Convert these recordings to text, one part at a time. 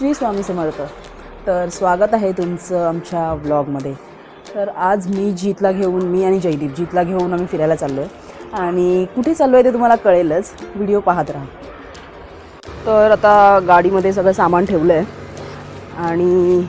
श्री स्वामी समर्थ. तर स्वागत आहे तुमचं आमच्या व्लॉगमध्ये. तर आज मी आणि जयदीप जीतला घेऊन आम्ही फिरायला चाललो आहे आणि कुठे चाललो आहे ते तुम्हाला कळेलच, व्हिडिओ पाहत राहा. तर आता गाडीमध्ये सगळं सामान ठेवलं आहे आणि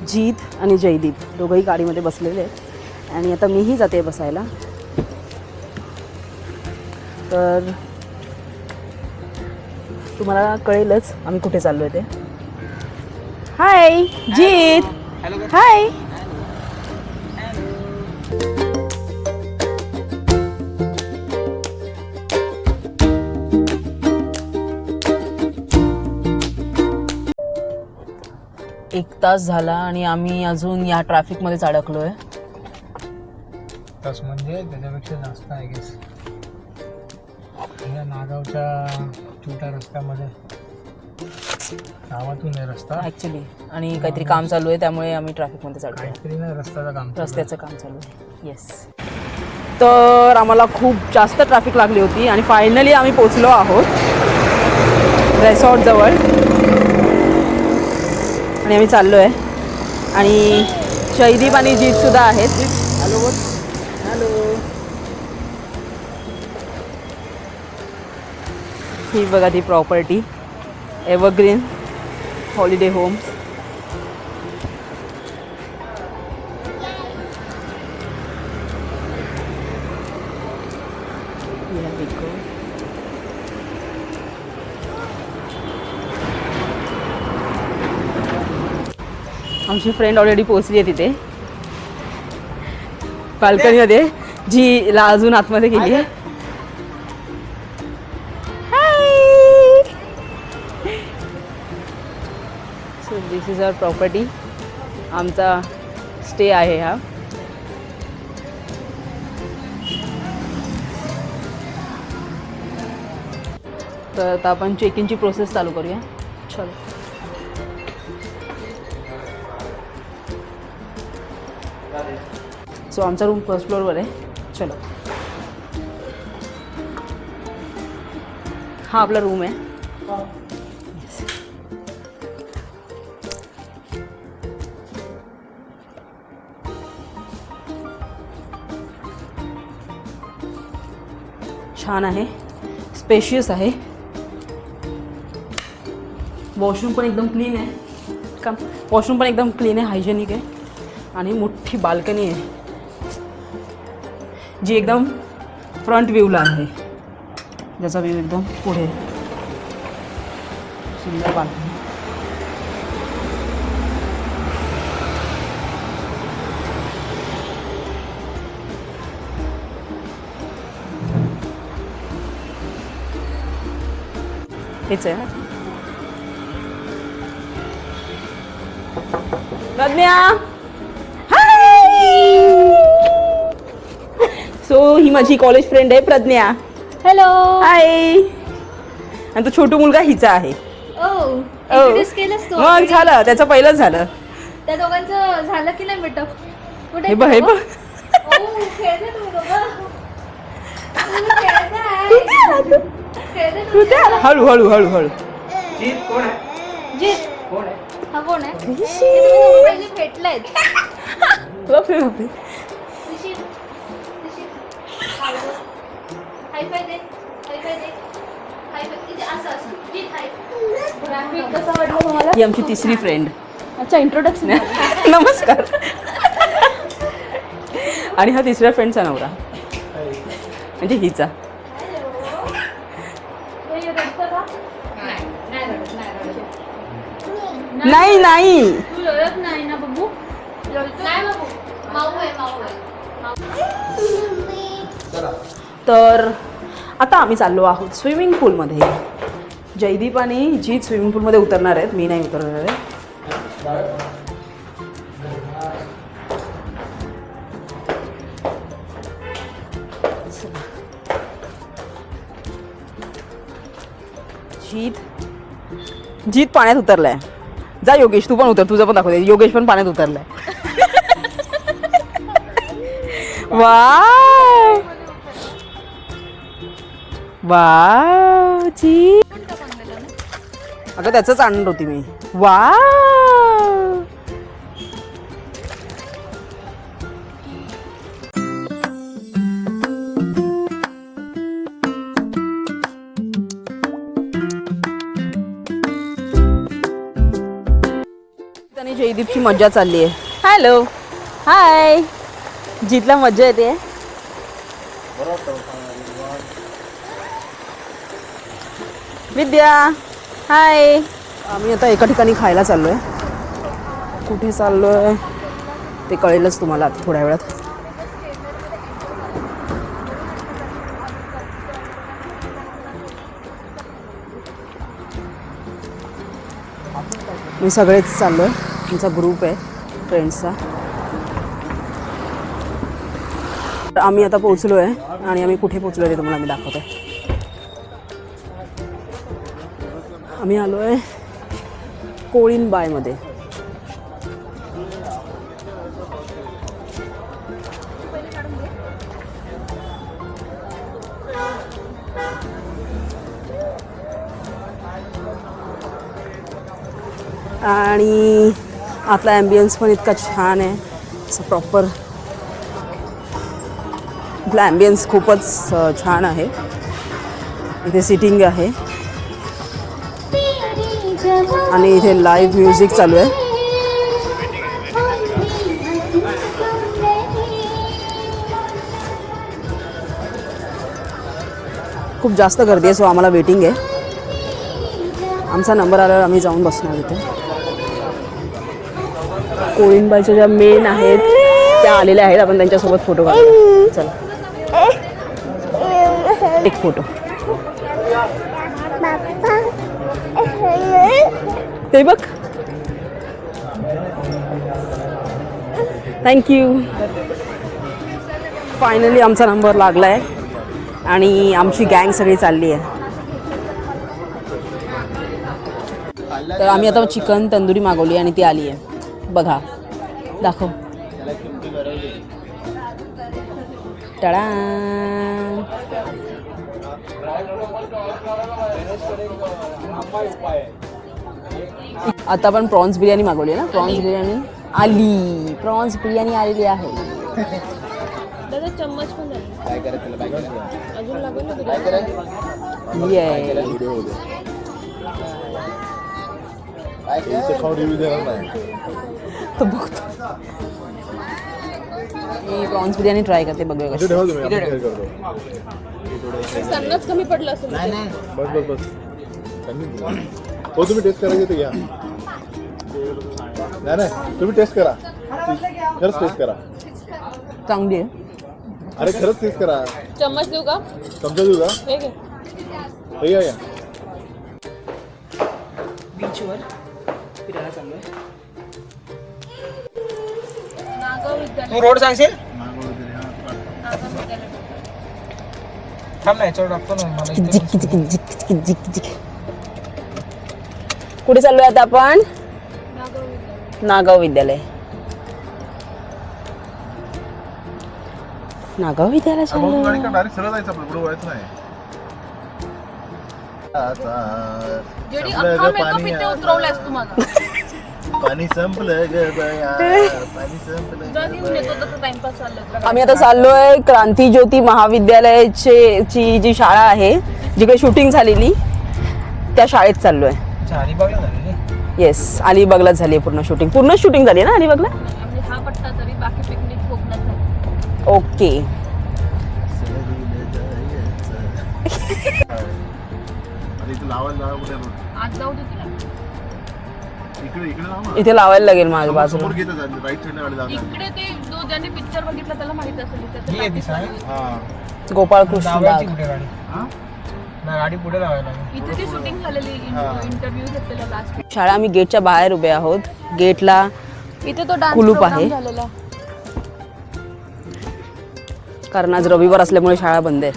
जीत आणि जयदीप दोघंही गाडीमध्ये बसलेले आहेत आणि आता मीही जाते बसायला. तर तुम्हाला कळेलच आम्ही कुठे चाललो आहे ते. हाय जीत. हाय. एक तास झाला आणि आम्ही अजून या ट्रॅफिकमध्येच अडकलोय. तास म्हणजे त्याच्यापेक्षा जास्त आहे गेस. या नागावच्या छोट्या रस्त्यामध्ये गावातून आहे रस्ता ॲक्च्युली आणि काहीतरी काम चालू आहे त्यामुळे आम्ही ट्रॅफिकमध्येच अडकलो. काहीतरी नाही रस्त्याचं काम चालू आहे. येस. तर आम्हाला खूप जास्त ट्रॅफिक लागली होती आणि फायनली आम्ही पोचलो आहोत रेसॉर्टजवळ आणि आम्ही चाललो आहे. आणि जयदीप आणि जीतसुद्धा आहेत. हॅलो बोल. हॅलो. ही बघा ती प्रॉपर्टी, एव्हरग्रीन हॉलिडे होम्स. आमची फ्रेंड ऑलरेडी पोहोचली आहे तिथे बाल्कनीमध्ये, जी ला अजून आतमध्ये गेली आहे. So this is our property. आमचा स्टे आहे हा. तर आता आपण चेक इनची प्रोसेस चालू करूया. चलो. सो आमचा रूम फर्स्ट फ्लोअरवर आहे. चलो. हा आपला रूम आहे. छान आहे, स्पेशियस आहे. वॉशरूम पण एकदम क्लीन आहे. हायजेनिक आहे आणि मोठी बाल्कनी आहे जी एकदम फ्रंट व्ह्यूला आहे, ज्याचा व्ह्यू एकदम पुढे. सुंदर बाल्कनी. हेच आहे ना प्रज्ञा. सो ही माझी कॉलेज फ्रेंड आहे प्रज्ञा. हॅलो. हाय. आणि तो छोटू मुलगा हिचा आहे. मग झालं, त्याचं पहिलंच झालं. त्या दोघांचं झालं की नाही बेटा? कुठे हे बघ हळू हळू हळू हळू. हा कोण आहे? पहिले भेटलाय. ही आमची तिसरी फ्रेंड. अच्छा, इंट्रोडक्शन. नमस्कार. आणि हा तिसऱ्या फ्रेंडचा नवरा म्हणजे हिचा. नाही नाही तू रडत नाही ना बघू. नाही बघू. माऊ आहे. तर आता आम्ही चाललो आहोत स्विमिंग पूलमध्ये. जयदीप आणि जीत स्विमिंग पूलमध्ये उतरणार आहेत, मी नाही उतरणार आहे. जीत पाण्यात उतरलाय. जा योगेश, तू पण उतर, तुझं पण दाखवते. योगेश पण पाण्यात उतरलाय. वाव वाव जी. अगं त्याचंच आणणार होती मी. वा आणि जयदीपची मज्जा चालली आहे. Hello hi. जितला मज्जा येते. विद्या हाय. आम्ही आता एका ठिकाणी खायला चाललोय. कुठे चाललोय ते कळेलच तुम्हाला आता थोड्या वेळात. मी सगळेच चाललोय. आमचा ग्रुप आहे फ्रेंड्सचा. आम्ही आता पोहोचलो आहे आणि आम्ही कुठे पोहोचलो ते तुम्हाला मी दाखवते. आम्ही आलो आहे कोळीनबायमध्ये. आणि आतला ॲम्बियन्स पण इतका छान आहे. असं प्रॉपर इथला ॲम्बियन्स खूपच छान आहे. इथे सिटिंग आहे आणि इथे लाईव्ह म्युझिक चालू आहे. खूप जास्त गर्दी आहे. सो आम्हाला वेटिंग आहे. आमचा नंबर आल्यावर आम्ही जाऊन बसणार इथे. कोळीनबाईच्या ज्या मेन आहेत त्या आलेल्या आहेत. आपण त्यांच्यासोबत फोटो काढू. चला एक फोटो. ते बघ. थँक्यू. फायनली आमचा नंबर लागला आहे आणि आमची गँग सगळी चालली आहे. तर आम्ही आता चिकन तंदुरी मागवली आणि ती आली आहे. बघा दाखव. टडा. आता आपण प्रॉन्स बिर्याणी मागवली ना. प्रॉन्स बिर्याणी आली. प्रॉन्स बिर्याणी आलेली आहे. दादा चम्मच पण अजून लागेल ना तो बघतो. मी प्रॉन्स बिर्याणी ट्राय करते. बघूया कशी. सन्नाच कमी पडलं असेल. बस हो तुम्ही टेस्ट करायचे ते घ्या. नाही तुम्ही टेस्ट करा. खरंच टेस्ट करा. चांगली आहे. अरे खरंच टेस्ट करा. चम्मच देऊ का? चमचा देऊ का? हे घे. हे घ्या या. बीचवर फिरायला चाललोय. नागाव विद्यालय. तू रोड सांगशील. थांब ना याच्यावर टाकतो ना मला इथे. कुठे चाललोय आता आपण? नागाव विद्यालय. नागाव विद्यालय. नागाव विद्यालय चाललोय. डायरेक्ट सरळ जायचं आपलं. पुढे वळायचं नाही. जेडी अख्खा मेकअप इथे उतरवलायस तू माझा. पाणी संपलं ग बया. पाणी संपलं. जा घेऊन येतो तर टाइमपास चाललं. आम्ही आता चाललोय क्रांती ज्योती महाविद्यालयाची जी शाळा आहे जिकडे शूटिंग झालेली त्या शाळेत चाललोय. अलिबागला झालेली. येस अलिबागला झाली आहे पूर्ण शूटिंग झाली आहे ना अलिबागला. म्हणजे हा पट्टा तरी बाकी पिकनिक कोकणात नाही. ओके. इथे लावायला जागा कुठे रोड? आज जाऊ दे तुला. इकडे लावा ना. इथे लावायला लागेल माझ्या बाजूला. समोर घेत राईट साईडला गाडी जाणार. इकडे ते जो ज्याने पिक्चर बघितला त्याला माहित असेल इथे ही आहे ती सांग. हा गोपाळकृष्ण लावायची बाग. कुठे गाडी? हा ना गाडी पुढे लावायला लागेल. इथे ती शूटिंग झालेली इंटरव्ह्यू घेतलेला लास्ट. शाळा आम्ही गेटच्या बाहेर उभे आहोत. गेटला इथे तो डान्स कुलूप प्रोग्राम आहे. झालेला. कारण आज रविवार असल्यामुळे शाळा बंद आहे.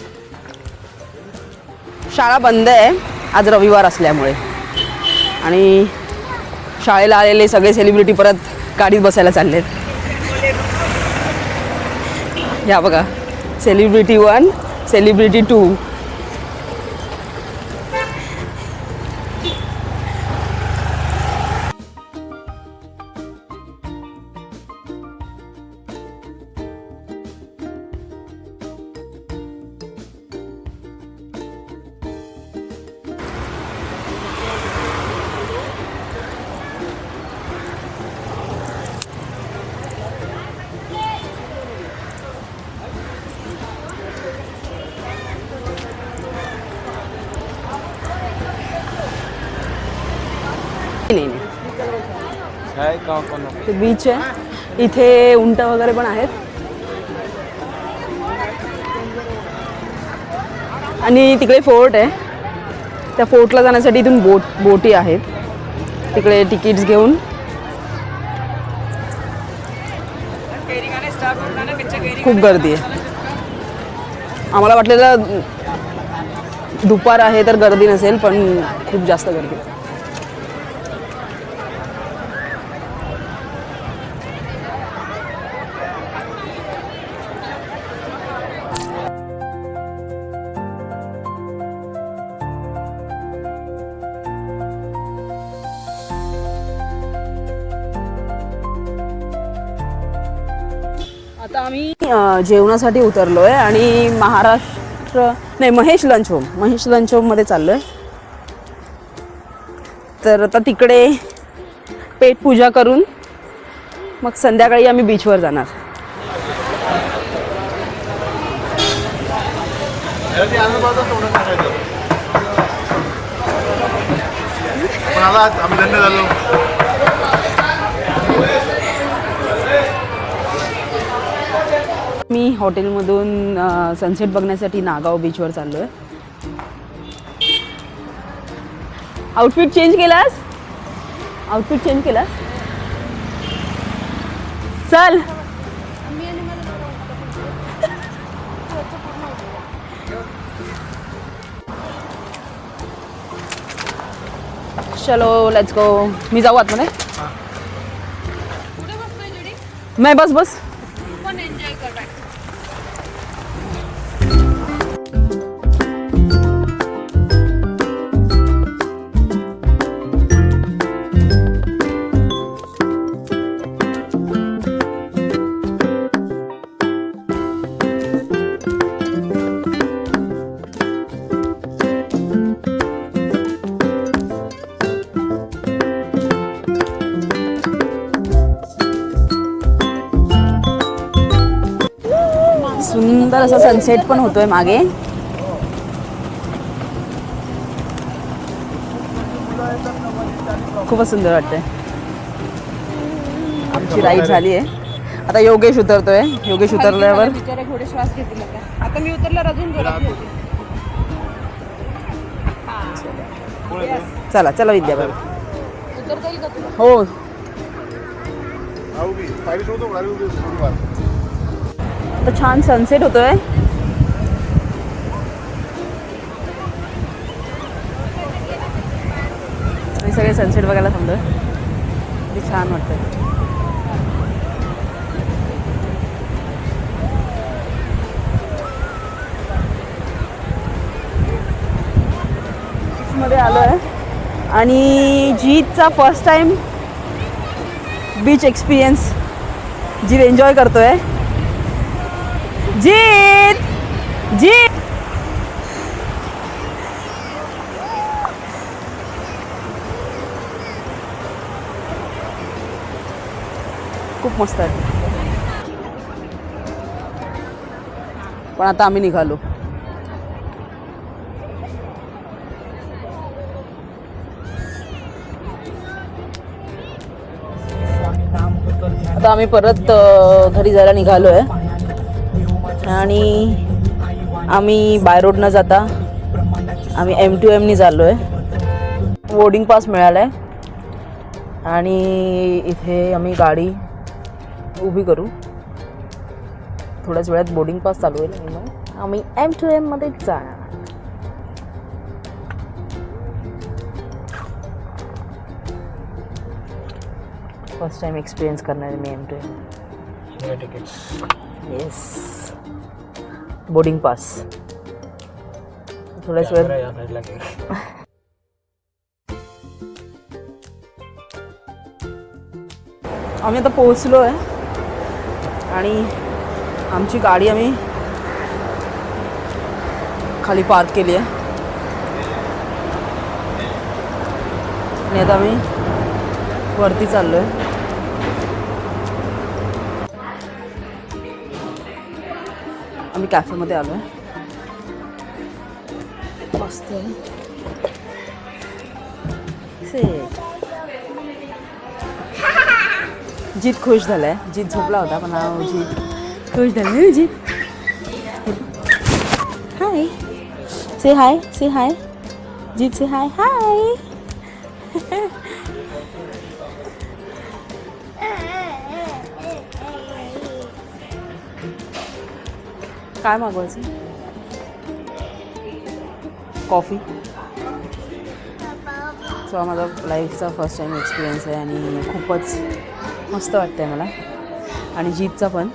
शाळा बंद आहे आज रविवार असल्यामुळे. आणि शाळेला आलेले सगळे सेलिब्रिटी परत गाडीत बसायला चाललेत. या बघा सेलिब्रिटी 1 सेलिब्रिटी 2. काय का कोण ते बीच आहे. इथे उंट वगैरे पण आहेत. आणि तिकडे फोर्ट आहे. त्या फोर्टला जाण्यासाठी इथून बोटी आहेत. तिकडे तिकीट्स घेऊन खूप गर्दी आहे. आम्हाला वाटलेलं दुपार आहे तर गर्दी नसेल, पण खूप जास्त गर्दी आहे. आता आम्ही जेवणासाठी उतरलो आहे आणि महेश लंच होममध्ये चाललो आहे. तर आता तिकडे पेट पूजा करून मग संध्याकाळी आम्ही बीचवर जाणार. आम्ही दंड झालो. मी हॉटेलमधून सनसेट बघण्यासाठी नागाव बीचवर चाललो आहे. आउटफिट चेंज केलास? चल. चलो लेट्स गो. मी जाऊ आतमध्ये. मैं बस पण एन्जॉय कर. सुंदर असा सनसेट पण होतोय मागे. खूपच सुंदर वाटतंय. आमची राईड झाली आहे. आता योगेश उतरतोय. योगेश उतरल्यावर थोडे श्वास घेतील आता. मी उतरल्यावर अजून जोरात घेते. चला चला विद्या बरं. उतरता येईल का तुला? हो. आता छान सनसेट होतोय. आणि सगळे सनसेट बघायला थांबलोय. किती छान वाटतंय. मध्ये आलोय आणि जीतचा फर्स्ट टाइम बीच एक्सपिरियन्स जीत एन्जॉय करतोय. जीत खूप मस्त आहे. पण आता आम्ही निघालो. आता आम्ही परत घरी जायला निघालो आहे आणि आम्ही बाय रोड न जाता आम्ही M2M नी चाललो आहे. बोर्डिंग पास मिळाला आहे आणि इथे आम्ही गाडी उभी करू. थोड्याच वेळात बोर्डिंग पास चालू होईल आणि मग आम्ही M2M मध्ये जाणार. फर्स्ट टाइम एक्सपिरियन्स करणार आहे मी M2M. Tickets. Yes. Boarding pass. थोड्याच वेळात या साईडला घे. आम्ही आता पोहोचलो आहे आणि आमची गाडी आम्ही खाली पार्क केली आहे आणि आता आम्ही वरती चाललो आहे. आम्ही कॅफेमध्ये आलो आहे. मस्त आहे. से जीत खुश झालाय. जीत झोपला होता पण नाव जीत खुश झाला. जीत हाय से हाय से हाय जीत से हाय हाय. काय मागवायचं? कॉफी. सो हा माझा लाईफचा फर्स्ट टाईम एक्सपिरियन्स आहे आणि खूपच मस्त वाटतं आहे मला. आणि जीतचा पण,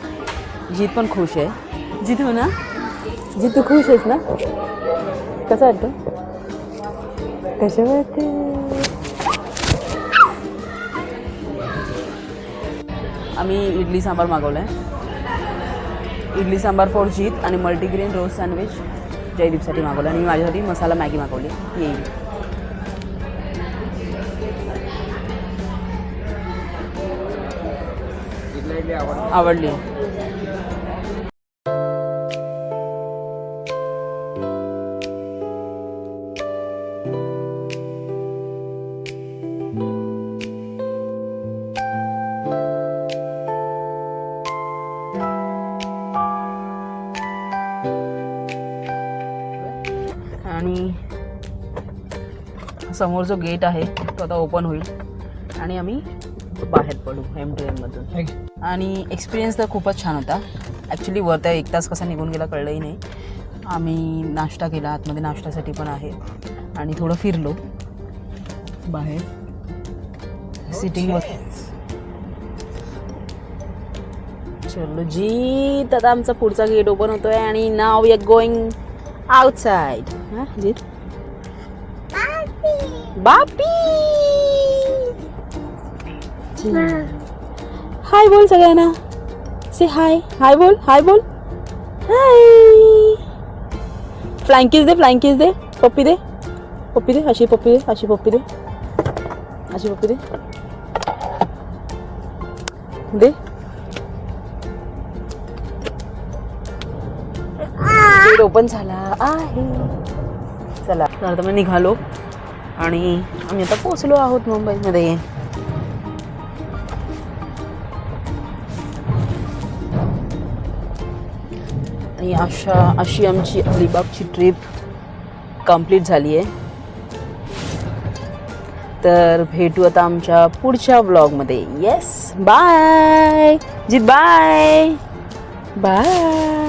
जीत पण खुश आहे. जीत हो ना? जीत तू खुश आहेस ना? कसं वाटतं? कसं वाटतं? आम्ही इडली सांबार मागवलं आहे. इडली सांबार फॉर जीत आणि मल्टीग्रेन रोज सँडविच जयदीपसाठी मागवलं आणि मी माझ्यासाठी मसाला मॅगी मागवली. येईल. आवडली. आणि समोर जो गेट आहे तो आता ओपन होईल आणि आम्ही बाहेर पडू M2M मधून. आणि एक्सपिरियन्स तर खूपच छान होता. ॲक्च्युली वर त्या 1 तास कसा निघून गेला कळलंही नाही. आम्ही नाश्ता केला, आतमध्ये नाश्त्यासाठी पण आहे आणि थोडं फिरलो बाहेर सिटिंगवर. चलो जीत, आता आमचा पुढचा गेट ओपन होतोय आणि now we R going outside. हां जीत बापी हाय बोल सगळ्यांना. से हाय. हाय बोल. हाय बोल. हाय. फ्लाइंग किस दे. फ्लाइंग किस दे. पप्पी दे. पप्पी दे. अशी पप्पी दे. अशी पप्पी दे. अशी पप्पी दे. दे. गेट ओपन झाला आहे. चला आता मी निघालो आणि आम्ही आता पोचलो आहोत मुंबईमध्ये. आणि अशी आमची अलिबागची ट्रिप कंप्लीट झाली आहे. तर भेटू आता आमच्या पुढच्या व्लॉगमध्ये. Yes bye Jeet. Bye bye.